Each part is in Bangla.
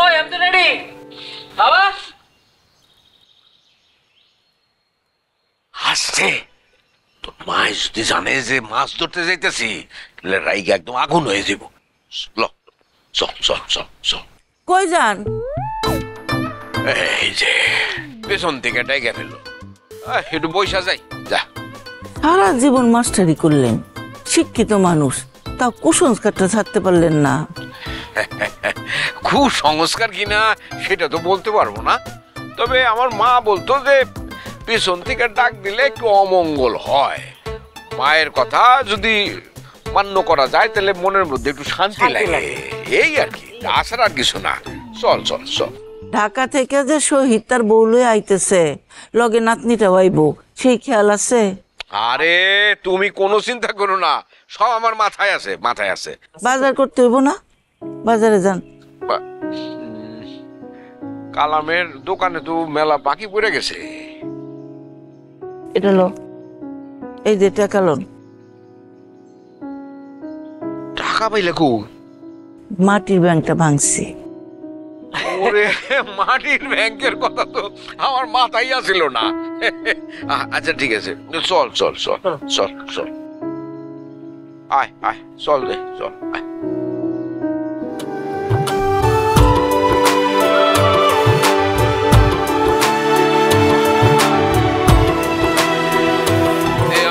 ওই আমি তো রেডি বাবা। আসছে তোর মা যদি জানে যে মাছ ধরতে যাইতেছি তাহলে রাইগে একদম আগুন হয়ে যাব। চল চল চল চল। কই যান? এই যে পেছন থেকে ডাইগা ফেললো, একটু বৈশা যাই যা। সারা জীবন মাস্টারি করলেন, শিক্ষিত মানুষ, তাও কুসংস্কারটা ছাড়তে পারলেন না। কুসংস্কার কিনা সেটা তো বলতে পারবো না, তবে আমার মা বলতো যে পেছন থেকে ডাক দিলে একটু অমঙ্গল হয়। মায়ের কথা যদি মান্য করা যায় তাহলে মনের মধ্যে একটু শান্তি লাগে, এই আর কি, আসার আর কিছু না। চল চল চল। ঢাকা থেকে যে শহীদ তার বউ লয়ে আইতেছে, লগে নাতনিটা আইবো, সেই খেয়াল আছে? আরে তুমি কোনো চিন্তা করো না, সব আমার মাথায় আছে, মাথায় আছে। বাজার করতে হইব না? বাজারে যান। কালামের দোকানে তো মেলা বাকি পড়ে গেছে। এটা লো, এই যে টাকা লোন। টাকা পাইলে কো? মাটির ব্যাংকটা ভাঙছি। ওরে মাটির ব্যাংকের কথা তো আমার মাথায় আসিল না। আচ্ছা ঠিক আছে, চল চল চল চল চল, আয় আয়, চল রে চল আয়।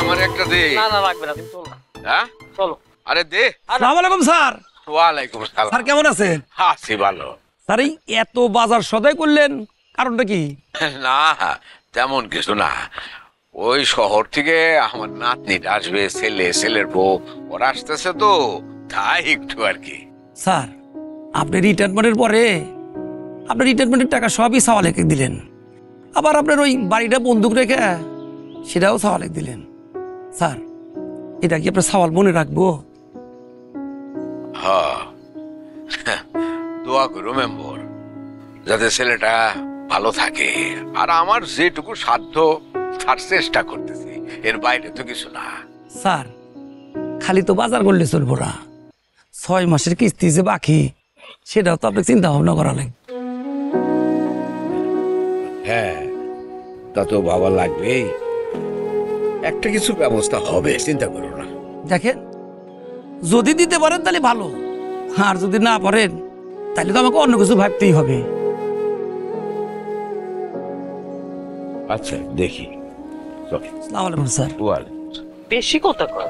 আমার একটা দে। না না লাগবে না, তুমি চলো। হ্যাঁ চলো। আরে দে। আসসালামু আলাইকুম স্যার। ওয়ালাইকুম সালাম। স্যার কেমন আছেন? আছি ভালো। স্যার এই এত বাজার সদাই করলেন, কারণটা কি? না তেমন কিছু না, ওই শহর থেকে আমার নাতনিটা আসবে, ছেলের বউ ওরা আসতেছে তো, তাই একটু আর কি। স্যার আপনি রিটায়ারমেন্টের পরে আপনার রিটায়ারমেন্টের টাকা সবই সাওয়ালেকে দিলেন, আবার আপনার ওই বাড়িটা বন্দুক রেখে সেটাও সাওয়ালেক দিলেন। স্যার এটা কি আপনার সাওয়াল মনে রাখবো? হ্যাঁ, দোয়া করো মেম্বর, যাতে ছেলেটা ভালো থাকে, আর আমার যেটুকু সাধ্য তার চেষ্টা করতেছি, এর বাইরে তো কিছু না। স্যার খালি তো বাজার করলে চলবো না, 6 মাসের কিস্তি যে বাকি সেটাও তো আপনাকে চিন্তা ভাবনা করা লাগবে। হ্যাঁ তা তো বাবা লাগবেই, একটা কিছু ব্যবস্থা হবে, চিন্তা করো না। দেখেন যদি দিতে পারেন তাহলে ভালো, আর যদি না পারেন তাহলে তো আমাকে অন্য কিছু ভাবতেই হবে। আচ্ছা দেখি। আসসালামু আলাইকুম স্যার। বেশি কথা কর।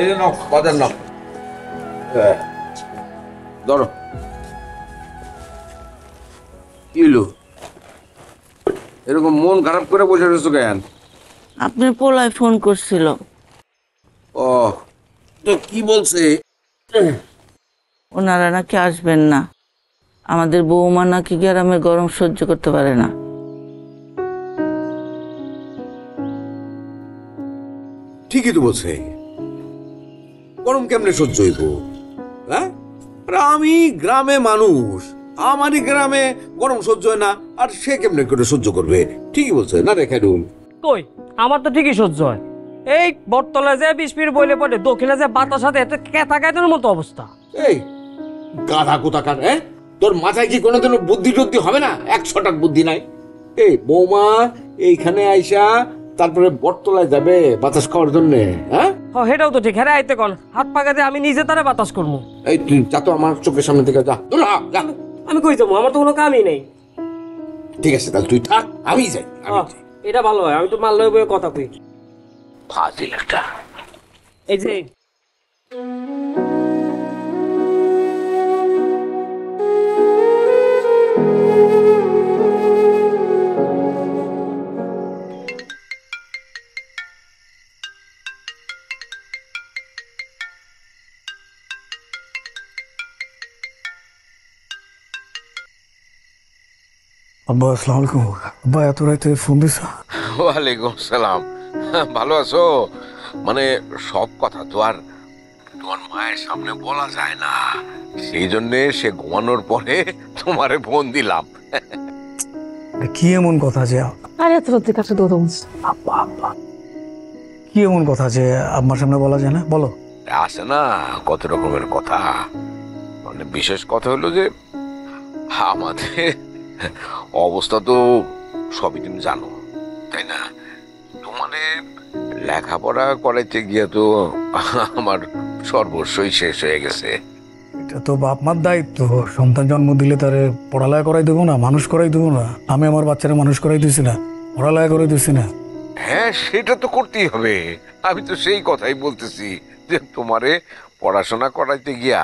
এই নাও বাজার নাও, ধরো। কি হলো এরকম মন খারাপ করে বসে রয়েছো কেন? আপনার পোলায় ফোন করছিল। ও তো কি বলছে? ওনারা নাকি আসবেন না, আমাদের বৌমা নাকি গ্রামের গরম সহ্য করতে পারে না। ঠিকই তো বলছে, গরম কেমনে সহ্য হইব? হ্যাঁ, আমি গ্রামে মানুষ, আমারই গ্রামে গরম সহ্য হয় না, আর সে কেমনে করে সহ্য করবে? ঠিকই বলছে না রে খাইরুল? কই আমার তো ঠিকই সহ্য হয়, এই বটতলায় যে 20 মিনিট বইলে পড়ে, দক্ষিণে যে বাতাস সাথে এত কেতা কায়তার মতো অবস্থা। এই গাধা কোথাকার, হ্যাঁ, তোর মাথায় কি কোনোদিনও বুদ্ধি টুদ্ধি হবে না? 100টার বুদ্ধি নাই। এই বৌমা এইখানে আইসা তারপরে বটতলায় যাবে বাতাস খাওয়ার জন্য? হ্যাঁ সেটাও তো ঠিক। হ্যাঁ আইতে কোন হাত পাকাতে আমি নিজে তারে বাতাস করবো। এই তুই যা তো আমার চোখের সামনে থেকে যা, যা। আমি কই যাবো? আমার তো কোনো কামই নেই। ঠিক আছে তাহলে তুই থাক, আমি যাই। এটা ভালো হয়, আমি তো মাল লয়ে বয়ে কথা কই। ফাজিল একটা। এই যে আব্বা আসসালামু আলাইকুম। আব্বা এত রাতে ফোন দিছ? ওয়ালাইকুম সালাম। ভালো আছো? মানে সব কথা তো আর তোমার মায়ের সামনে বলা যায় না, সেই জন্যে সে ঘুমানোর পরে তোমারে ফোন দিলাম। কি এমন কথা যে আরে এত রাতে কাছে দৌড় আব্বা আব্বা কি এমন কথা যে আম্মার সামনে বলা যায় না? বলো। আছে না কত রকমের কথা, মানে বিশেষ কথা হলো যে আমাদের অবস্থা তো সবই তুমি জানো, তাই না? তোমারে লেখাপড়া করাইতে গিয়ে তো আমার সর্বস্বই শেষ হয়ে গেছে। এটা তো বাপ মার দায়িত্ব। সন্তান জন্ম দিলে তারে পড়ালেখা করাই দেবো না, মানুষ করাই দেবো না? আমি আমার বাচ্চারা মানুষ করাই দিছি না, পড়ালেখা করে দিছি না? হ্যাঁ, সেটা তো করতেই হবে। আমি তো সেই কথাই বলতেছি যে তোমারে পড়াশোনা করাইতে গিয়া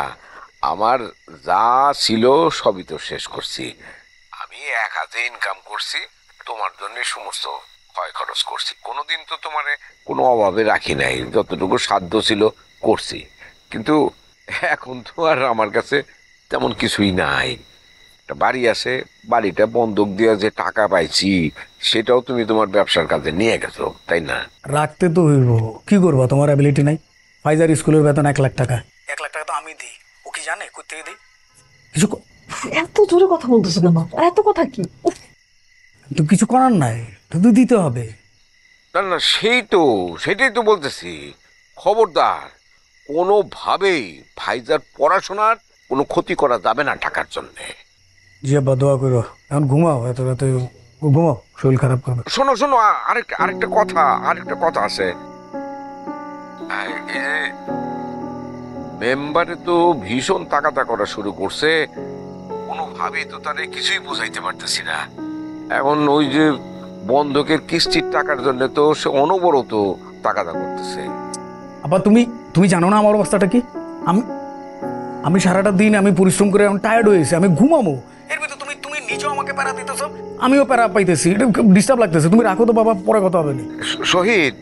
আমার যা ছিল সবই তো শেষ করছি। আমি এক হাতে ইনকাম করছি, তোমার জন্য সমস্ত ক্ষয় খরচ করছি। কোনোদিন তো তোমারে কোনো অভাবে রাখি নাই, যতটুকু সাধ্য ছিল করছি। কিন্তু এখন তো আর আমার কাছে তেমন কিছুই নাই। একটা বাড়ি আছে, বাড়িটা বন্ধক দিয়ে যে টাকা পাইছি সেটাও তুমি তোমার ব্যবসার কাজে নিয়ে গেছো, তাই না? রাখতে তো হইব, কি করবা? তোমার অ্যাবিলিটি নাই। ফাইজার স্কুলের বেতন 1 লাখ টাকা। 1 লাখ টাকা তো আমি দিই, ও কি জানে কই থেকে দিই? কিছু এত জোরে কথা বলতেছো কেন? এত কথা কি? তো কিছু করার নাই, শুধু দিতে হবে। না না, সেটাই তো বলতেছি। খবরদার, কোনোভাবেই ভাইজার পড়াশোনার কোনো ক্ষতি করা যাবে না টাকার জন্যে। জি আব্বা, দোয়া করো। এখন ঘুমাও, এত রাতে ঘুমাও, শরীর খারাপ করবে। শোনো শোনো, আরেকটা কথা আছে। এই যে মেম্বারে তো ভীষণ তাকাতা করা শুরু করছে, কোনোভাবেই তো তারে কিছুই বুঝাইতে পারতেছি না। এখন ওই যে বন্ধকের কিস্তির টাকার জন্য তো সে অনবরত তাকাতা করতেছে। আবার তুমি জানো না আমার অবস্থাটা কি? আমি সারাটা দিন আমি পরিশ্রম করে আমি টায়ার্ড হয়েছি, আমি ঘুমাবো। এর ভিতরে তুমি নিজেও আমাকে প্যারা দিতেছো, আমিও প্যারা পাইতেছি। এটা ডিস্টার্ব লাগতেছে। তুমি রাখো তো বাবা, পরে কথা হবে না। শহীদ,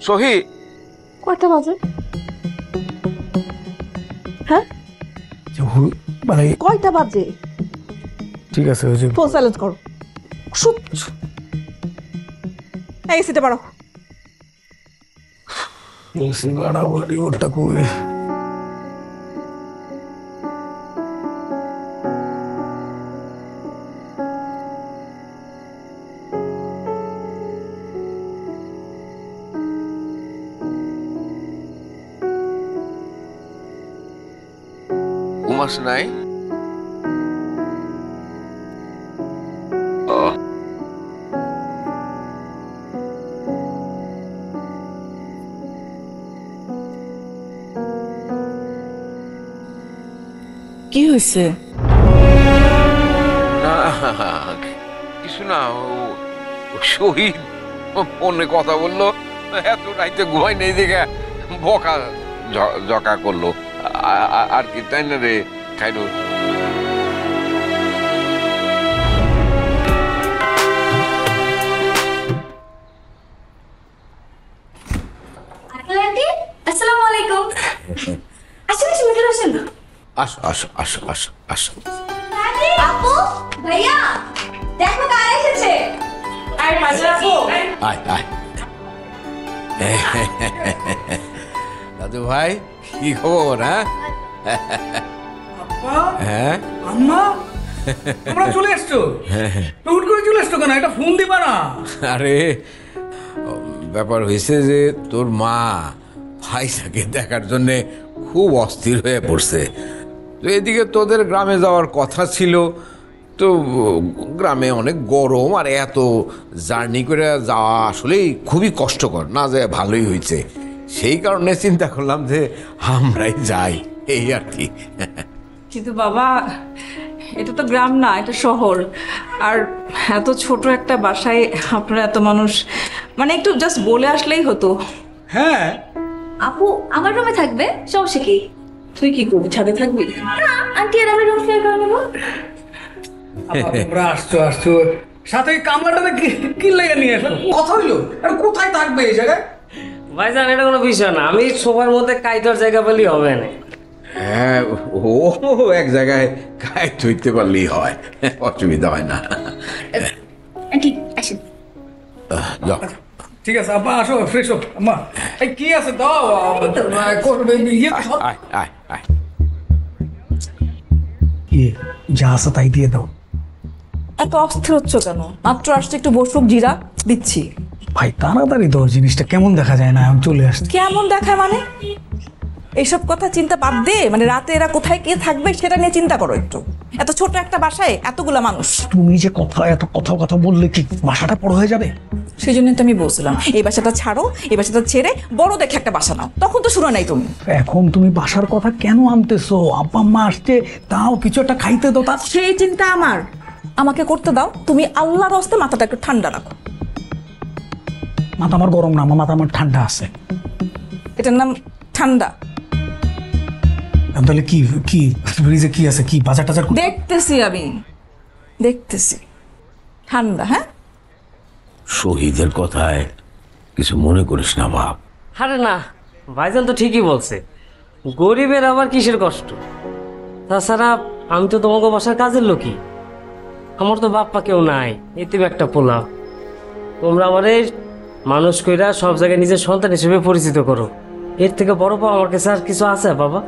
শহীদ, কয়টা বাজে? হ্যাঁ, মানে কয়টা বাজে? ঠিক আছে, ওই যে ফোন সাইলেন্স করো। এই সিটে পারো। ওটা কই? ঘুমাস নাই? কি হয়েছে? না কিছু না, শহীদ ফোনে কথা বললো, এত রাইতে ঘুমাই নেই দেখে বকা জকা করলো আর কি, তাই না রে খাইরুল? আসসালামু আলাইকুম। আসেন আসেন ভিতরে আসেন। আসো আসো আসো আসো আসো। আপু, ভাইয়া, দেখো কার এসেছে। আর মাঝে আপু। আয় আয়। দাদু ভাই, কি খবর? হ্যাঁ, আম্মা তোমরা চলে এসছো? হুট করে চলে এসছো কেন? একটা ফোন দিবা না? আরে ব্যাপার হয়েছে যে তোর মা ভাইজাকে দেখার জন্যে খুব অস্থির হয়ে পড়ছে। তো এদিকে তোদের গ্রামে যাওয়ার কথা ছিল, তো গ্রামে অনেক গরম, আর এত জার্নি করে যাওয়া আসলেই খুবই কষ্টকর। না যায় ভালোই হয়েছে, সেই কারণে চিন্তা করলাম যে আমরাই যাই, এই আর কি। কিন্তু বাবা, এটা তো গ্রাম না, এটা শহর। আর এত ছোট একটা বাসায় আপনারা এত মানুষ, মানে একটু জাস্ট বলে আসলেই হতো। হ্যাঁ, আপু আমার রুমে থাকবে, সমস্যা কি? তুই কি করবি, ছাদে থাকবি? না, আন্টি আর আমি রুম শেয়ার করে নেবো। তোমরা আসছো সাথে কামলাটাতে কি লেগে নিয়ে আসলো? কথা হইলো, আর কোথায় থাকবে এই জায়গায়? ভাইজান, এটা কোনো বিষয় না, আমি সোফার মধ্যে কাইটার জায়গা পেলেই হবে না। হ্যাঁ, ও এক জায়গায় গায়ে ধুইতে পারলেই হয়, অসুবিধা হয় না। আন্টি আসেন। যাও। ঠিক আছে আব্বা, আসো, ফ্রেশ হো। আম্মা এই কি আছে দাও, করবে আয় আয় আয়। কি যা আছে তাই দিয়ে দাও। এত অস্থির হচ্ছ কেন? মাত্র আসছে, একটু বসুক, জিরা দিচ্ছি। ভাই তাড়াতাড়ি ধর, জিনিসটা কেমন দেখা যায় না, আমি চলে আসছি। কেমন দেখায় মানে? এইসব কথা চিন্তা বাদ দে, মানে রাতে এরা কোথায় কে থাকবে সেটা নিয়ে চিন্তা করো একটু। এত ছোট একটা বাসায় এতগুলা মানুষ। তুমি যে এত কথা বললে কি বাসাটা বড় হয়ে যাবে? সেই জন্যই তো আমি বলছিলাম এই বাসাটা ছাড়ো, এই বাসাটা ছেড়ে বড় দেখে একটা বাসা নাও। তখন তো শুনো নাই তুমি। এখন তুমি বাসার কথা কেন আনতেছো? আব্বা আম্মা আসছে, তাও কিছু একটা খাইতে দাও। তার সেই চিন্তা আমার, আমাকে করতে দাও। তুমি আল্লাহর হস্তে মাথাটা একটু ঠান্ডা রাখো। মাথা আমার গরম না, মাথা আমার ঠান্ডা আছে। এটার নাম ঠান্ডা? তাহলে কি কি ফ্রিজে কি আছে? কি বাজার টাজার দেখতেছি, আমি দেখতেছি। ঠান্ডা? হ্যাঁ, শহীদের কথায় কিছু মনে করিস না বাপ। আরে না, ভাইজান তো ঠিকই বলছে, গরিবের আবার কিসের কষ্ট। তাছাড়া আমি তো তোমাকে বাসার কাজের লোকই, আমার তো বাপ্পা কেউ নাই, এতিম একটা পোলা। তোমরা আমারে মানুষ কইরা সব জায়গায় নিজের সন্তান হিসেবে পরিচিত করো। এর থেকে বড় পাওয়া আমার কাছে আর কিছু আছে বাবা?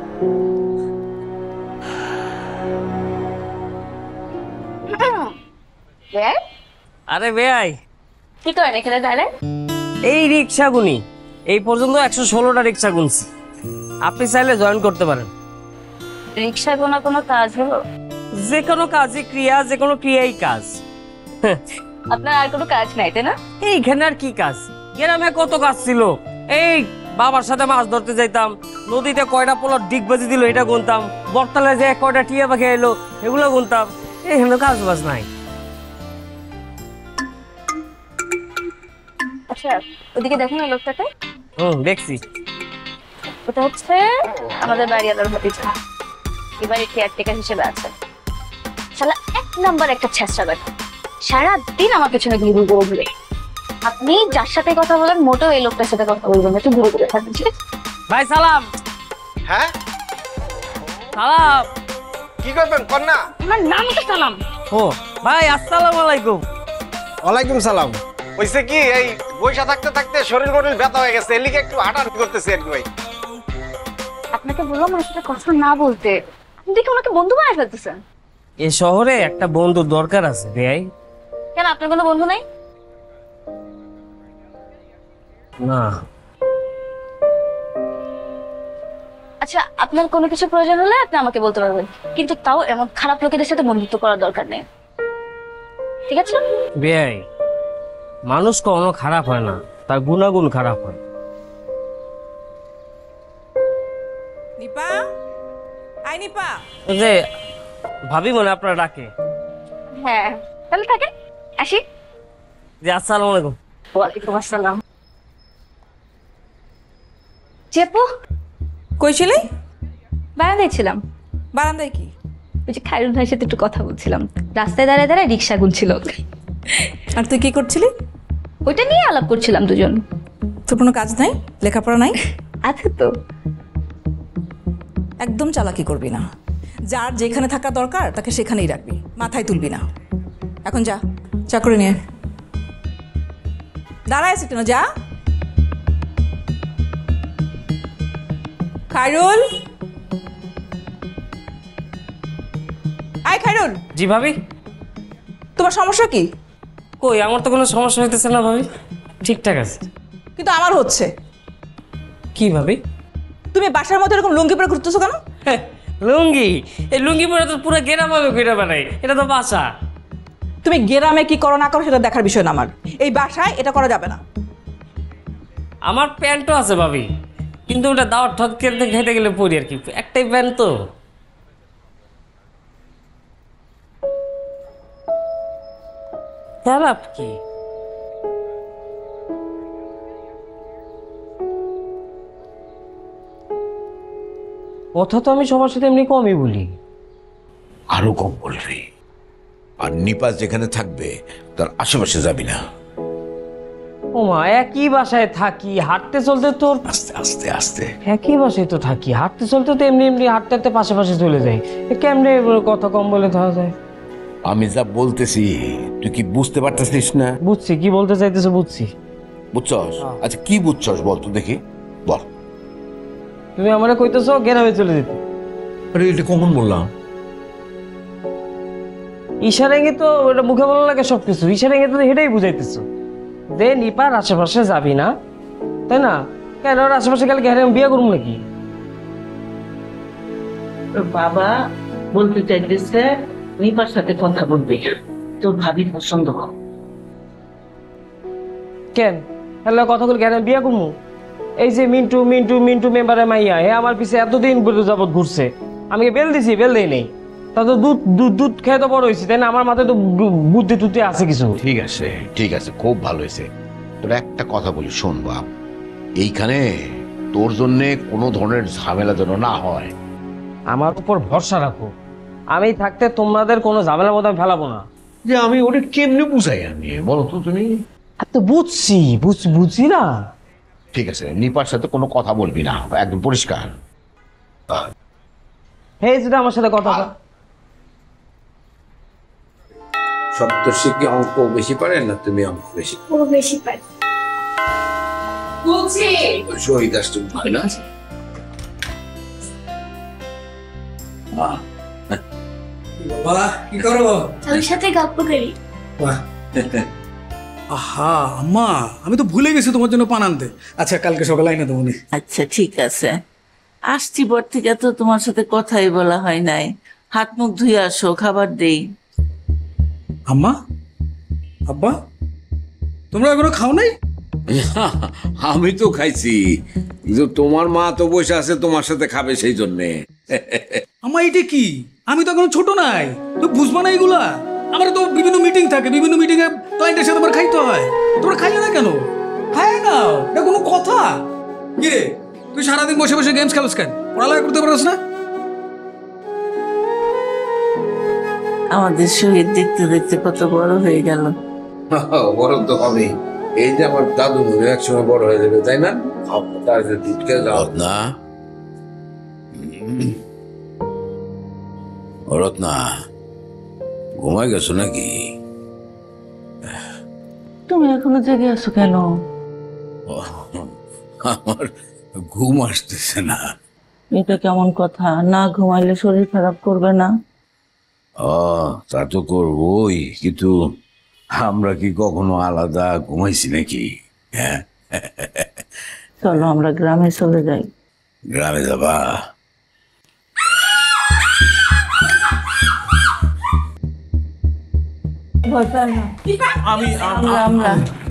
আরে বেয়াই, কি করেন এখানে দাঁড়ায়? এই রিক্সা গুনি, এই পর্যন্ত 116টা রিক্সা গুনছি। আপনি চাইলে জয়েন করতে পারেন। রিক্সা গোনা কোনো কাজ হলো? যে কোনো কাজই ক্রিয়া, যে কোনো ক্রিয়াই কাজ। আপনার আর কোনো কাজ নাই তাই না? এইখানে আর কি কাজ? গ্রামে কত কাজ ছিল। এই বাবার সাথে মাছ ধরতে যাইতাম, নদীতে কয়টা পোলার ডিগ বাজি দিল এটা গুনতাম, বর্তালে যে কয়টা টিয়া পাখি এলো এগুলো গুনতাম। এইখানে কাজ বাজ নাই। আচ্ছা, ওদিকে দেখুন ওই লোকটাকে। দেখছি। ওটা হচ্ছে আমাদের বাড়িওয়ালার ভাতিজা, এবারে কেয়ারটেকার হিসেবে আছে। শালা এক নাম্বার একটা ছেঁচড়া ব্যাটা, সারাদিন আমার পেছনে ঘুরে ঘুরে। আপনি যার সাথে কথা বলেন মোটেও এই লোকটার সাথে কথা বলবেন না, একটু ঘুরে ঘুরে থাকবেন। ভাই সালাম। হ্যাঁ, সালাম। কি করবেন কন্যা? আমার নাম তো সালাম। ও ভাই, আসসালামু আলাইকুম। ওয়ালাইকুম সালাম। হইছে কি, এই বৈশা থাকতে থাকতে শরীর মরিল ব্যথা হয়ে গেছে, এলিকে একটু হাঁটাহাঁটি করতেছি আর কি ভাই। আপনাকে বললাম আমার সাথে কথা না বলতে, আপনি দেখে ওনাকে বন্ধু বানায় ফেলতেছেন। এ শহরে একটা বন্ধুর দরকার আছে ভাই। কেন, আপনার কোনো বন্ধু নাই? না। আচ্ছা, আপনার কোনো কিছু প্রয়োজন হলে আপনি আমাকে বলতে পারবেন, কিন্তু তাও এমন খারাপ লোকেদের সাথে বন্ধুত্ব করার দরকার নেই, ঠিক আছে? বেয়াই, মানুষ কখনো খারাপ হয় না, তার গুণাগুণ খারাপ হয়। নিপা, আই নিপা। ওই যে ভাবি মনে আপনারা ডাকে। হ্যাঁ, তাহলে থাকে, আসি। যে আসসালামু আলাইকুম। ওয়ালাইকুম আসসালাম। চেপু, কই ছিলি? বারান্দায় ছিলাম। বারান্দায় কি? ওই যে খায়রুল ভাইয়ের সাথে একটু কথা বলছিলাম, রাস্তায় দাঁড়ায় দাঁড়ায় রিক্সা গুনছিল। আর তুই কি করছিলি? ওইটা নিয়ে আলাপ করছিলাম দুজন। তোর কোনো কাজ নাই, লেখাপড়া নাই? আছে তো। একদম চালাকি করবি না, যার যেখানে থাকা দরকার তাকে সেখানেই রাখবি, মাথায় তুলবি না। এখন যা, চা করে নিয়ে। দাঁড়ায় আছি কেন, যা। খায়রুল, আয় খায়রুল। জি ভাবি। তোমার সমস্যা কি? কই, আমার তো কোনো সমস্যা হইতেছে না ভাবি, ঠিকঠাক আছে। কিন্তু আমার হচ্ছে। কি ভাবি? তুমি বাসার মধ্যে এরকম লুঙ্গি পরে ঘুরতেছো কেন? লুঙ্গি? এই লুঙ্গি পরে তো পুরো গেরাম হবে কইরা বানাই, এটা তো বাসা। তুমি গ্রামে কি করো না করো সেটা দেখার বিষয় না আমার। এই বাসায় এটা করা যাবে না। আমার প্যান্টও আছে ভাবি, কিন্তু ওটা দাওয়াত ঠত খেতে খেতে গেলে পরি আর কি, একটাই প্যান্ট তো। খারাপ কি? কথা তো আমি সবার সাথে এমনি কমই বলি। আরো কম বলবি। আর নিপাস যেখানে থাকবে তার আশেপাশে যাবি না। ও মা, একই বাসায় থাকি, হাঁটতে চলতে তোর আস্তে আস্তে আস্তে। একই বাসায় তো থাকি, হাঁটতে চলতে তো এমনি এমনি হাঁটতে হাঁটতে পাশে পাশে চলে যাই। কেমনে কথা কম বলে ধরা যায়? আমি যা বলতেছি তুই কি বুঝতে পারতেছিস না? বুঝছি, কি বলতে চাইতেছো বুঝছি। বুঝছস? আচ্ছা কি বুঝছস বল তো দেখি, বল। তুমি আমারে কইতেছো গ্রামে চলে যেতে। আরে এটা কখন বললাম? ইশারেঙ্গে তো এটা মুখে বলা লাগে সবকিছু, ইশারেঙ্গে তো এটাই বুঝাইতেছো যে নিপার আশেপাশে যাবি না, তাই না? কেন ওর আশেপাশে গেলে ঘরে বিয়ে করবো নাকি? তোর বাবা বলতে চাইতেছে নিপার সাথে কথা বলবি, তোর ভাবি পছন্দ কর। কেন হ্যালো কথা বলে ঘরে বিয়ে করবো? এই যে মিন্টু মিন্টু মিন্টু মেম্বারের মাইয়া, হে আমার পিছে এতদিন যাবৎ ঘুরছে, আমি বেল দিছি, বেল দেই নেই, তা তো দুধ দুধ দুধ খেয়ে তো বড় হয়েছি, তাই না? আমার মাথায় তো বুদ্ধি টুদ্ধি আছে কিছু। ঠিক আছে, খুব ভালো হয়েছে। তোর একটা কথা বলি, শোন বাপ, এইখানে তোর জন্যে কোনো ধরনের ঝামেলা যেন না হয়। আমার উপর ভরসা রাখো, আমি থাকতে তোমাদের কোনো ঝামেলার মধ্যে আমি ফেলাবো না। যে আমি ওটা কেমনে বুঝাই আমি, বলো তো তুমি? তো বুঝছি, বুঝছি না। ঠিক আছে, নিপার সাথে কোনো কথা বলবি না, একদম পরিষ্কার। এই যেটা আমার সাথে কথা বল। সপ্তর্ষি কি অঙ্ক বেশি পারে না তুমি অঙ্ক বেশি? ও বেশি পারে। বলছি শহীদ আসতে হয় না? বাবা কি করো? তোর সাথে গল্প করি। আহা আম্মা, আমি তো ভুলে গেছি তোমার জন্য পান আনতে। আচ্ছা কালকে সকালে আইনা দেবো নি। আচ্ছা ঠিক আছে, আসছি পর থেকে তো তোমার সাথে কথাই বলা হয় নাই। হাত মুখ ধুয়ে আসো, খাবার দেই। আম্মা, আব্বা, তোমরা এখনো খাও নাই? আমি তো খাইছি, কিন্তু তোমার মা তো বসে আছে তোমার সাথে খাবে সেই জন্যে। আম্মা এটা কি? আমি তো এখন ছোট নাই, তো বুঝবা না এগুলা? আমার তো বিভিন্ন মিটিং থাকে, বিভিন্ন মিটিং এ ক্লায়েন্টের সাথে আমার খাইতে হয়। তোমরা খাইলে না কেন? খাই নাও, এটা কোনো কথা? কি রে, তুই সারাদিন বসে বসে গেমস খেলোস কেন? পড়ালেখা করতে পারছ না? আমাদের শহীদ দেখতে দেখতে কত বড় হয়ে গেল। বড় তো হবে, এই যে আমার দাদু একসময় বড় হয়ে যাবে, তাই না? রত্না, রত্না ঘুমাই গেছো নাকি? তুমি এখনো জেগে আছো কেন? আমার ঘুম আসতেছে না। এটা কেমন কথা? না ঘুমাইলে শরীর খারাপ করবে না? তা তো করবই, কিন্তু আমরা কি কখনো আলাদা ঘুমাইছি নাকি? হ্যাঁ, চলো আমরা গ্রামে চলে যাই। গ্রামে যাবা?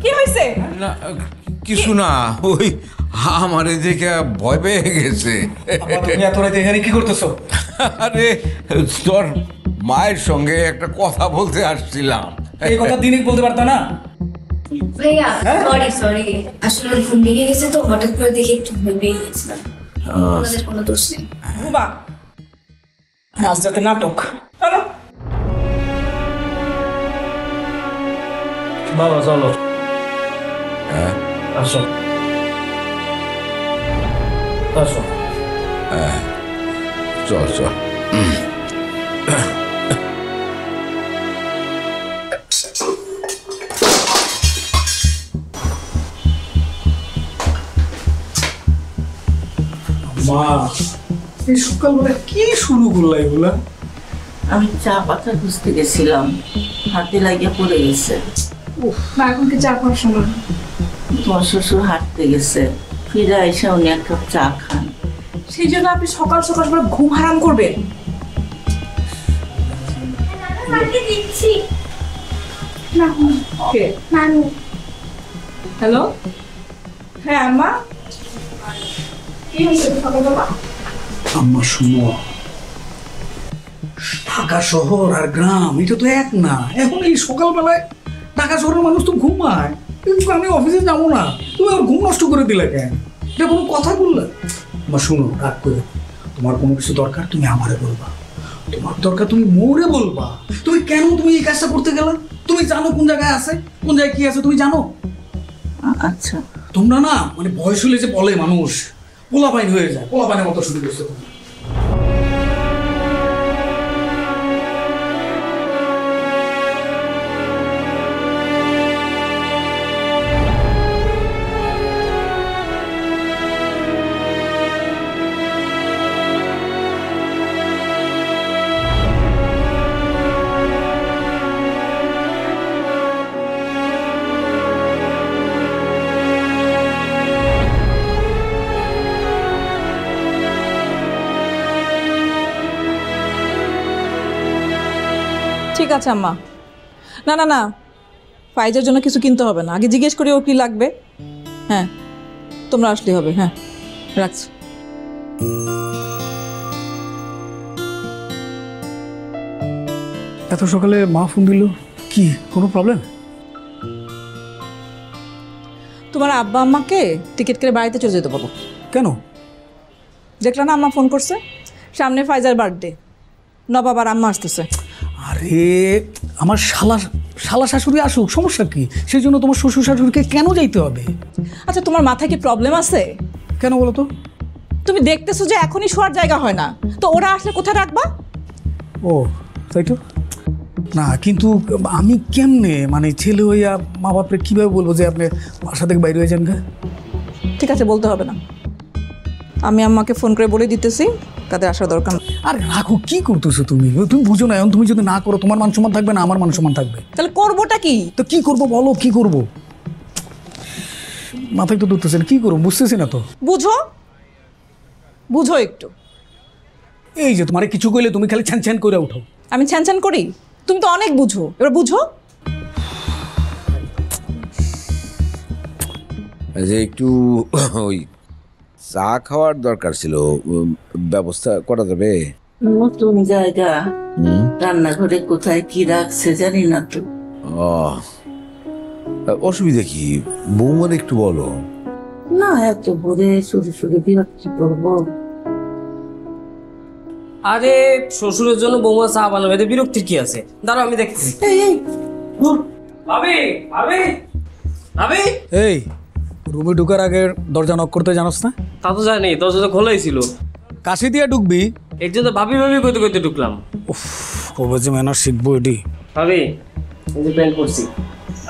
কি হয়েছে? কিছু না, ওই আমারে দেখে ভয় পেয়ে গেছে। তুমি এত রাতে এখানে কি করতেছো? আরে তোর মায়ের সঙ্গে একটা কথা বলতে আসছিলাম। এই কথা দিনে বলতে পারতা না? ভাইয়া সরি আসলে ঘুম ভেঙে গেছে তো, হঠাৎ করে দেখে একটু ভয় পেয়ে গেছিলাম। আমাদের কোনো দোষ নেই। বাবা আজ রাতে নাটক। চলো বাবা চলো, হ্যাঁ, আসো আসো। চল চল। মা, এই সকালবেলা কি শুরু করলা এগুলা? আমি চা পাতা খুঁজতে গেছিলাম, হাতে লাগিয়ে পড়ে গেছে। মা এখন কি চা খাওয়ার সময়? তোমার শ্বশুর হাঁটতে গেছে, ফিরে এসে উনি এক কাপ চা খান। সেই জন্য আপনি সকাল সকাল করে ঘুম হারাম করবেন? দিচ্ছি কে? নানু। হ্যালো, হ্যাঁ আম্মা। কি হয়েছে সকালবেলা? আম্মা শুনো, ঢাকা শহর আর গ্রাম এটা তো এক না। এখন এই সকালবেলায় ঢাকা শহরের মানুষ তো ঘুমায়, কিন্তু আমি অফিসে যাবো না, তুমি আমার ঘুম নষ্ট করে দিলে কেন? এটা কোনো কথা বললে? মা শুনো, রাগ করে, তোমার কোনো কিছু দরকার তুমি আমারে বলবা, তোমার দরকার তুমি মোরে বলবা। তুমি কেন তুমি এই কাজটা করতে গেলা? তুমি জানো কোন জায়গায় আছে, কোন জায়গায় কি আছে তুমি জানো? আচ্ছা তোমরা না মানে বয়স হলে যে বলে মানুষ পোলাপাইন হয়ে যায়, পোলাপাইনের মতো শুরু করছো তুমি। ঠিক আছে আম্মা। না না না, ফাইজের জন্য কিছু কিনতে হবে না, আগে জিজ্ঞেস করি ওর কি লাগবে। হ্যাঁ, তোমরা আসলেই হবে। হ্যাঁ, রাখছি। এত সকালে মা ফোন দিল, কি কোনো প্রবলেম? তোমার আব্বা আম্মাকে টিকিট করে বাড়িতে চলে যেতে বলো। কেন? দেখলা না আম্মা ফোন করছে, সামনে ফাইজার বার্থডে, নবাব আর আম্মা আসতেছে। আরে আমার শালা শালা শাশুড়ি আসুক, সমস্যা কি? সেই জন্য তোমার শ্বশুর শাশুড়িকে কেন যাইতে হবে? আচ্ছা, তোমার মাথায় কি প্রবলেম আছে? কেন বলো তো? তুমি দেখতেছো যে এখনই শোয়ার জায়গা হয় না, তো ওরা আসলে কোথায় রাখবা? ও তাই তো। না কিন্তু আমি কেমনে, মানে ছেলে হইয়া মা বাপরে কীভাবে বলবো যে আপনি বাসা থেকে বাইরে হয়ে যান? ঠিক আছে, বলতে হবে না, আমি আম্মাকে ফোন করে বলে দিতেছি তাদের আসার দরকার। আর রাখো, কি করতেছো তুমি? তুমি বুঝো না, এখন তুমি যদি না করো তোমার মান সম্মান থাকবে না, আমার মান সম্মান থাকবে। তাহলে করবোটা কি? তো কি করবো বলো, কি করবো? মাথায় তো ধরতেছে না, কি করবো বুঝতেছি না তো। বুঝো বুঝো একটু। এই যে তোমার কিছু কইলে তুমি খালি ছ্যান ছ্যান করে উঠো। আমি ছ্যান ছ্যান করি? তুমি তো অনেক বুঝো, এবার বুঝো। যে একটু ওই চা খাওয়ার দরকার ছিল, ব্যবস্থা করা যাবে? নতুন জায়গা, রান্নাঘরে কোথায় কি রাখছে জানি না তো। অসুবিধা কি বৌমার একটু বলো না, এত ভোরে শুরু শুরু বিরক্তি করবো। আরে শ্বশুরের জন্য বৌমা চা বানাবে, এতে বিরক্তির কি আছে? দাঁড়াও আমি দেখছি। ভাবি ভাবি ভাবি, এই রুমে ঢুকার আগে দরজা নক করতে জানোস না? তা তো জানি, দরজা তো খোলাই ছিল। কাশি দিয়ে ঢুকবি। এর জন্য ভাবি ভাবি কইতে কইতে ঢুকলাম। উফ, কবে যে ম্যানার শিখবো এটি। ভাবি এই যে প্যান্ট পরছি,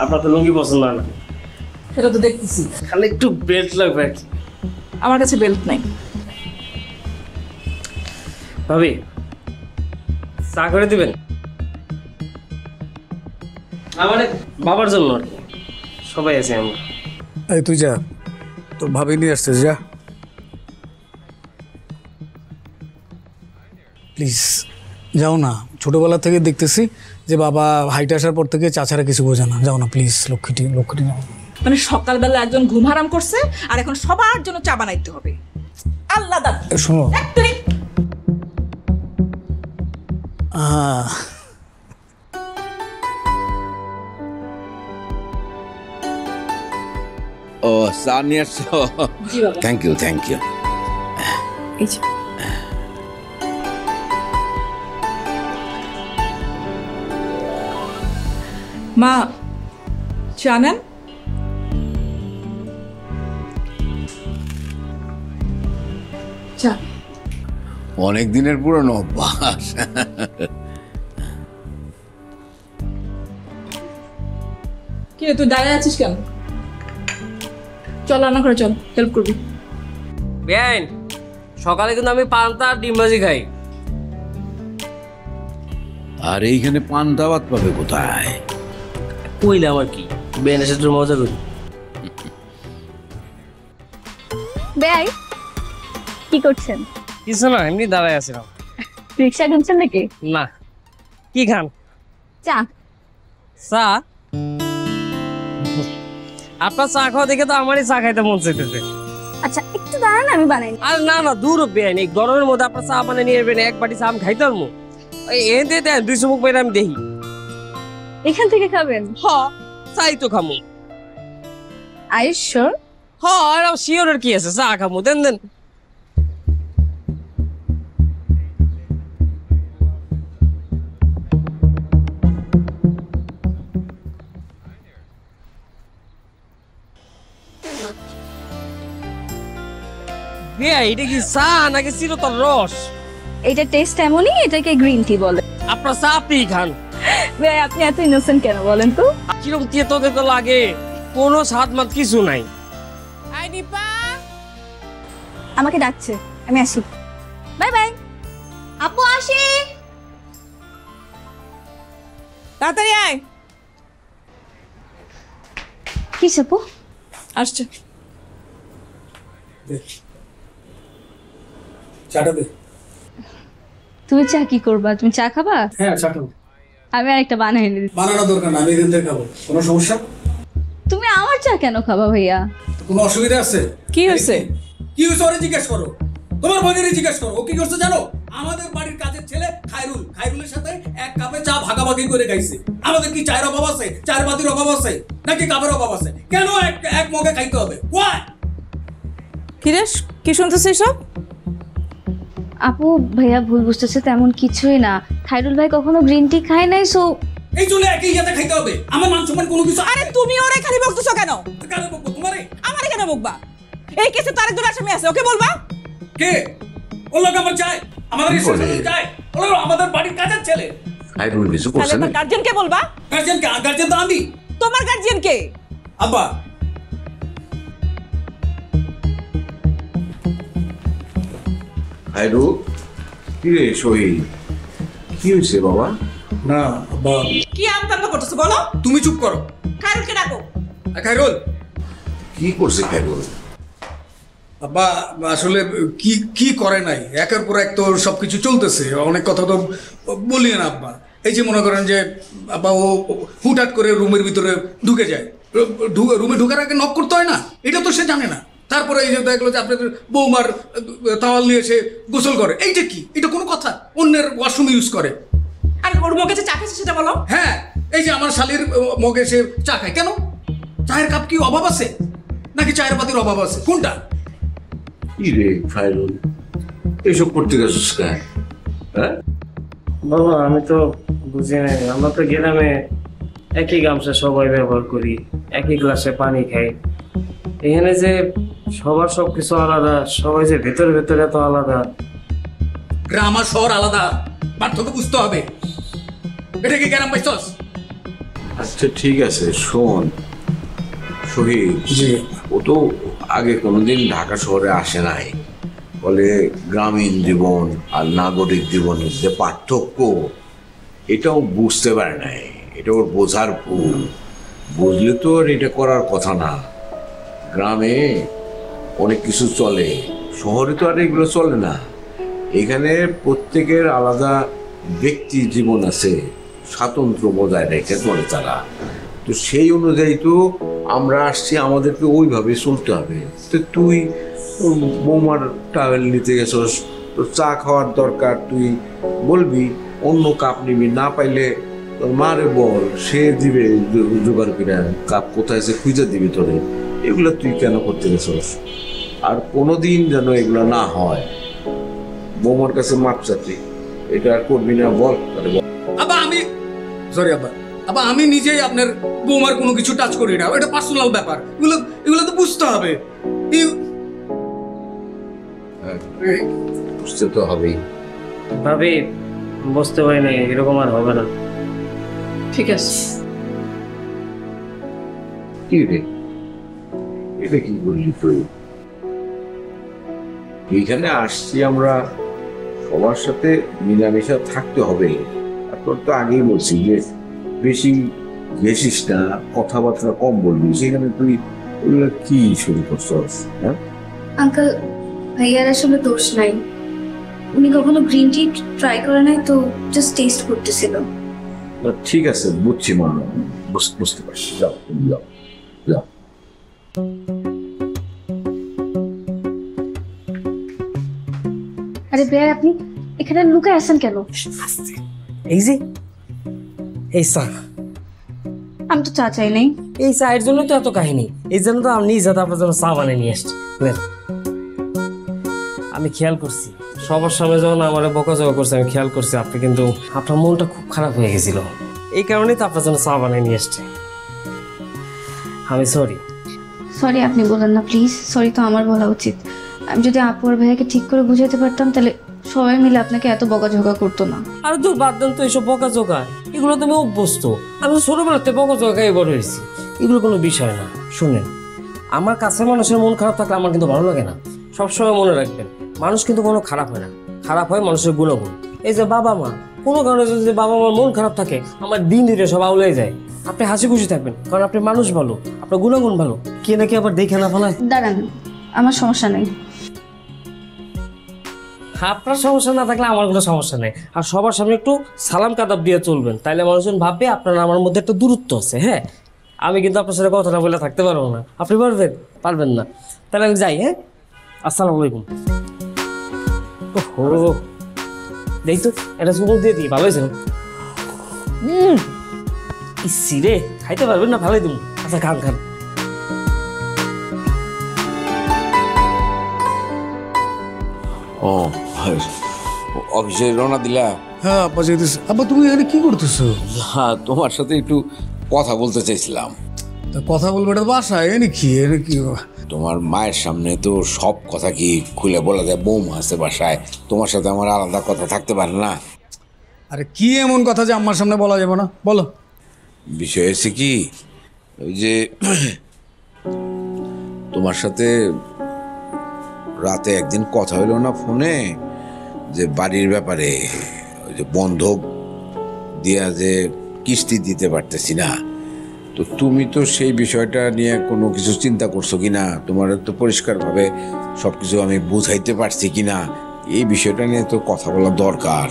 আপনার তো লুঙ্গি পছন্দ হয় না। সেটা তো দেখতেছি, খালি একটু বেল্ট লাগবে আর কি। আমার কাছে বেল্ট নাই। ভাবি চা করে দিবেন? আমার বাবার জন্য আর কি, সবাই আছে আমরা। এই তুই যা, তোর ভাবি নিয়ে আসছিস, যা প্লিজ। যাও না, ছোটবেলা থেকে দেখতেছি যে বাবা হাইটে আসার পর থেকে চা ছাড়া কিছু বোঝে না। যাও না প্লিজ, লক্ষ্মীটি লক্ষ্মীটি যাও। মানে সকালবেলা একজন ঘুম হারাম করছে আর এখন সবার জন্য চা বানাইতে হবে। আল্লাহ দাদা শোনো, একটাই। ও চা নিয়ে আসছো? Thank you thank you. মা চা নেন। চা অনেক দিনের পুরনো অভ্যাস। কি রে, তুই দাঁড়িয়ে আছিস কেন? চল রান্না করে, চল হেল্প করবি। বেআইন, সকালে কিন্তু আমি পান্তা আর ডিম ভাজি খাই। আর এইখানে পান্তা ভাত পাবে কোথায়? কইলাম আর কি, বেআইনের সাথে মজা করি। বেআই কি করছেন? কিছু না, এমনি দাঁড়ায় আছিলাম। রিক্সা গুনছেন নাকি? না। কি খান? চা। চা? আপনার চা খাওয়া দেখে তো আমারই চা খাইতে মন চাইতেছে। আচ্ছা একটু দাঁড়ান, আমি বানাই। আর না না, দূর বেআইন, এই গরমের মধ্যে আপনার চা বানিয়ে নিয়ে আসবেন, এক বাটি চা আমি খাইতে পারবো? এতে দেন 200 মুখ বাইরে আমি দেখি। এখান থেকে খাবেন? হ, চাই তো খামু। Are you sure? হ, আর শিওরের কি আছে, চা খামু, দেন দেন। এটা কি চা নাকি চিরতর রস? এটা টেস্ট এমনই, এটাকে গ্রিন টি বলে। আপনার চা আপনি খান। ভাই আপনি এত ইনোসেন্ট কেন বলেন তো? কিরকম তেতো তেতো লাগে, কোনো স্বাদ মাত কিছু নাই। আমাকে ডাকছে, আমি আসি। Bye bye. আপু আসি। তাড়াতাড়ি আয়। কি আপু? আসছে। চাটা দে। তুমি চা কি করবা? তুমি চা খাবা? হ্যাঁ চা খাবো। আমি আরেকটা বানাই এনে দিচ্ছি। বানানোর দরকার না, আমি এখান থেকে খাবো। কোনো সমস্যা? তুমি আমার চা কেন খাবা ভাইয়া? কোনো অসুবিধা আছে? কি হয়েছে? কি হয়েছে ওরে জিজ্ঞেস করো, তোমার বোনেরই জিজ্ঞেস করো। ও কি করছে জানো? আমাদের বাড়ির কাজের ছেলে খায়রুলের সাথে এক কাপে চা ভাগাভাগি করে খাইছে। আমাদের কি চায়ের অভাব আছে? চায়ের বাতির অভাব আছে নাকি কাপের অভাব আছে? কেন এক মগে খাইতে হবে? ওয়াই? কিরে, কি শুনতেছিস সব? আপু ভাইয়া ভুল বুঝতেছে, তেমন কিছুই না। খায়রুল ভাই কখনো গ্রিন টি খায় নাই, সো এই চলে একই ইয়াতে খাইতে হবে? আমার মান সম্মান কোনো কিছু? আরে তুমি ওরে খালি বকতেছো কেন? কেন বকবো তোমারে? আমারে কেন বকবা? এই কেসে তার একজন আসামি আছে, ওকে বলবা? কে? ও লোক আমার চাই, আমাদের স্টেশনে চাই। ও আমাদের বাড়ির কাজের ছেলে। খায়রুল কিছু তাহলে করছে না? তার গার্জিয়ানকে বলবা? গার্জিয়ান কে? গার্জিয়ান তো আমি। তোমার গার্জিয়ান কে? আব্বা। খায়রুল, কি রে শহীদ, কি হয়েছে বাবা? না আব্বা। কি আমতান্ন করতেছো বলো? তুমি চুপ করো। খায়রুলকে ডাকো। খায়রুল কি করছে খায়রুল? আব্বা আসলে কি কি করে নাই, একের পর এক তো সবকিছু চলতেছে, অনেক কথা তো বলি না আব্বা। এই যে মনে করেন যে আব্বা ও হুটহাট করে রুমের ভিতরে ঢুকে যায়, রুমে ঢুকার আগে নক করতে হয় না, এটা তো সে জানে না। তারপরে এই যে দেখলো যে আপনাদের বৌমার তাওয়াল নিয়ে এসে গোসল করে, এইটা কি? এটা কোনো কথা? অন্যের ওয়াশরুম ইউজ করে। আর ওর মগে যে চা খেয়েছে সেটা বলো। হ্যাঁ, এই যে আমার শালির মগে সে চা খায়, কেন? চায়ের কাপ কি অভাব আছে নাকি চায়ের পাতির অভাব আছে? কোনটা? কি রে খায়রুল, এইসব করতে গেছিস কেন? হ্যাঁ বাবা আমি তো বুঝি নাই, আমরা তো গ্রামে একই গামছা সবাই ব্যবহার করি, একই গ্লাসে পানি খাই। এখানে যে সবার সবকিছু আলাদা, সবাই যে ভেতরে ভেতরে এত আলাদা। গ্রাম আর শহর আলাদা, পার্থক্য বুঝতে হবে। এটা কি গ্রাম পাইছস? আচ্ছা ঠিক আছে, শোন শহীদ, জি। ও তো আগে কোনোদিন ঢাকা শহরে আসে নাই, বলে গ্রামীণ জীবন আর নাগরিক জীবনের যে পার্থক্য এটাও বুঝতে পারে নাই। এটা ওর বোঝার ভুল। বুঝলে তো আর এটা করার কথা না। গ্রামে অনেক কিছু চলে, শহরে তো আর এগুলো চলে না। এখানে প্রত্যেকের আলাদা ব্যক্তি জীবন আছে, স্বাতন্ত্র্য বজায় রেখে চলে তারা। তো সেই অনুযায়ী তো আমরা আসছি, আমাদেরকে ওইভাবে চলতে হবে। তো তুই বৌমার টাওয়েল নিতে গেছস, তোর চা খাওয়ার দরকার, তুই বলবি অন্য কাপ নিবি, না পাইলে তোর মারে বল, সে দিবে জোগাড় কিনা, কাপ কোথায় আছে খুঁজে দিবি তোরে। এগুলো তুই কেন করতে গেছস? আর কোনোদিন যেন এগুলো না হয়। বৌমার কাছে মাপ চাচ্ছি, এটা আর করবি না, বল তাহলে বল। আব্বা আমি সরি আব্বা, আব্বা আমি নিজেই আপনার বৌমার কোনো কিছু টাচ করি না, এটা পার্সোনাল ব্যাপার। এগুলো তো বুঝতে হবে। বুঝতে তো হবেই। ভাবি বুঝতে পারি নাই, এরকম আর হবে না। ঠিক আছে। কি রে, এটা কি বললি তুই? এইখানে আসছি আমরা, সবার সাথে মিলামেশা থাকতে হবে। আর তোর তো আগেই বলছি যে বেশি ঘেসিস না, কথাবার্তা কম বলবি। সেখানে তুই ওগুলো কি শুরু করছস? হ্যাঁ আঙ্কেল, ভাইয়ার আসলে দোষ নাই। উনি কখনো গ্রিন টি ট্রাই করে নাই, তো জাস্ট টেস্ট করতেছিল। ঠিক আছে, বুঝছি মা, বুঝতে পারছি। যাও তুমি যাও, যাও। আরে ভাইয়া, আপনি এখানে লুকায় আছেন কেন? এই যে এই চা, আমি তো চা চাই নাই। এই চায়ের জন্য তো এত কাহিনী। এই জন্য তো আমি নিজে আপনার জন্য চা বানিয়ে নিয়ে আসছি। নেন। আমি খেয়াল করছি সবার সামনে যখন আমার বকাঝকা করছে, আমি খেয়াল করছি আপনি কিন্তু আপনার মনটা খুব খারাপ হয়ে গেছিল। এই কারণেই তো আপনার জন্য চা বানিয়ে নিয়ে আসছে। আমি সরি। সরি আপনি বলেন না প্লিজ, সরি তো আমার বলা উচিত। আমি যদি আপু আর ভাইয়াকে ঠিক করে বুঝাতে পারতাম, তাহলে সবাই মিলে আপনাকে এত বকাঝকা করতো না। আর দূর বাদ দেন তো এইসব বকাঝকা, এগুলো তুমি অভ্যস্ত। আমি তো ছোটবেলাতে বকাঝকা খাই বড় হয়েছি, এগুলো কোনো বিষয় না। শুনেন, আমার কাছে মানুষের মন খারাপ থাকলে আমার কিন্তু ভালো লাগে না। সবসময় মনে রাখবেন, মানুষ কিন্তু কোনো খারাপ হয় না, খারাপ হয় মানুষের গুণগুণ। এই যে বাবা মা, কোনো কারণে যদি বাবা মার মন খারাপ থাকে, আমার দিন ধীরে সব আউলে যায়। আপনি হাসি খুশি থাকবেন, কারণ আপনি মানুষ ভালো, আপনার গুণগুণ ভালো। কে নাকি আবার দেখে না ফেলায়। দাঁড়ান, আমার সমস্যা নেই। আপনার সমস্যা না থাকলে আমার কোনো সমস্যা নেই। আর সবার সামনে একটু সালাম কাদাব দিয়ে চলবেন, তাইলে মানুষজন ভাববে আপনার আমার মধ্যে একটা দূরত্ব আছে। হ্যাঁ, আমি কিন্তু আপনার সাথে কথা না বলে থাকতে পারবো না। আপনি পারবেন? পারবেন না? তাহলে আমি যাই। হ্যাঁ, আসসালামু আলাইকুম। ওহো, দেখ তো এটা সুন্দর দিয়ে দিই, ভালো হয়েছে। ইসি রে, খাইতে পারবেন না? ভালোই দিন। আচ্ছা, খান খান। ও অফিসে রওনা দিলা? হ্যাঁ আব্বা যেতেছে। আব্বা তুমি এখানে কি করতেছো? হ্যাঁ, তোমার সাথে একটু কথা বলতে চাইছিলাম। তা কথা বলবো, এটা বাসায় এনে কি তোমার মায়ের সামনে তো সব কথা কি খুলে বলা যায়? বৌমা আছে বাসায়, তোমার সাথে আমার আলাদা কথা থাকতে পারে না? আরে কি এমন কথা যে আমার সামনে বলা যাবে না? বলো। বিষয় হচ্ছে কি, ওই যে তোমার সাথে রাতে একদিন কথা হইল না ফোনে, যে বাড়ির ব্যাপারে, ওই যে বন্ধক দিয়া যে কিস্তি দিতে পারতেছি না, তো তুমি তো সেই বিষয়টা নিয়ে কোনো কিছু চিন্তা করছো কি না? তোমার তো পরিষ্কারভাবে সব কিছু আমি বুঝাইতে পারছি কি না, এই বিষয়টা নিয়ে তো কথা বলা দরকার।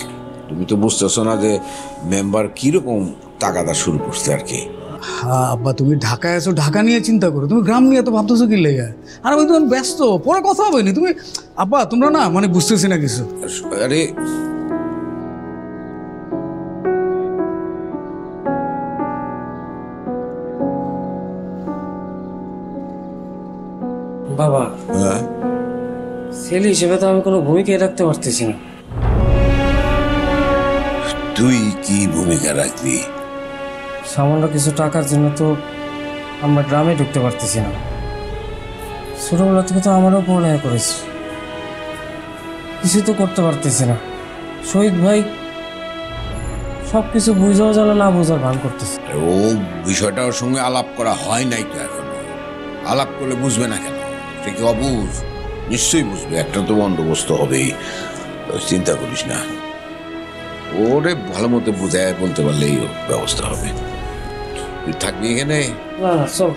তুমি তো বুঝতেছো না যে মেম্বার কীরকম তাগাদা শুরু করছে আর কি। হ্যাঁ আব্বা, তুমি ঢাকায় আছো, ঢাকা নিয়ে চিন্তা করো, তুমি গ্রাম নিয়ে তো ভাবতেছো কি লেগে? আর আমি তোমার ব্যস্ত, পরে কথা হবে না। তুমি আব্বা তোমরা না মানে বুঝতেছি না কিছু। আরে বাবা, হ্যাঁ, ছেলে হিসেবে তো আমি কোনো ভূমিকাই রাখতে পারতেছি না। তুই কি ভূমিকা রাখবি? সামান্য কিছু টাকার জন্য তো আমরা গ্রামে ঢুকতে পারতেছি না। ছোটবেলা থেকে তো আমারও পড়ালেখা করেছি, কিছু তো করতে পারতেছি না। শহীদ ভাই সব কিছু বুঝাও জানা না বোঝার ভান করতেছে। ও বিষয়টা ওর সঙ্গে আলাপ করা হয় নাই তো এখনো। আলাপ করলে বুঝবে না কেন? সে কি অবুঝ? নিশ্চয়ই বুঝবে, একটা তো বন্দোবস্ত হবেই, চিন্তা করিস না। ওরে ভালো মতো বুঝায় বলতে পারলেই ওর ব্যবস্থা হবে। তুই থাকবি এখানে? না না, চল।